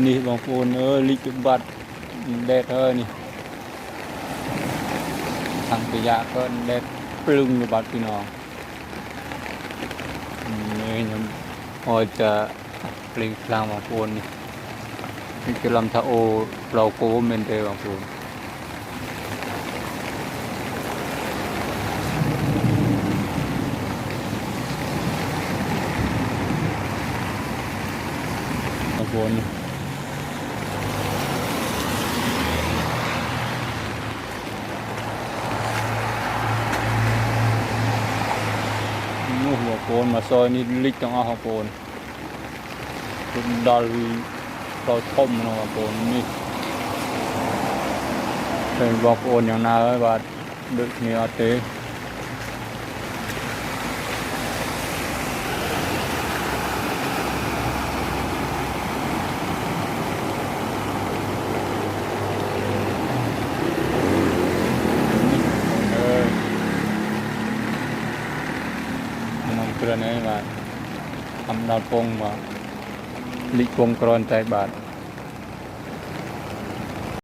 นี่บางคนลิจุบัดแดดนี่ทางขยะก็แดดปลึงอยู่บัดพี่น้องนี่ยังพอจะปลิงกลางบางคนนี่คือลำทาโอเราโกเมนเดบางคนบางคนนู่หัวโกนมาซอยนี่ลิกต้องเอาหัวโกนคุณดอลเราต้มนะหัวโกนนี่เป็นหัวโกนอย่างน่าเลยบาดดึกนี่อาเต้น้องเพื่อนนี่มาทำดาวพงมาลิกวงกรอนใจบาด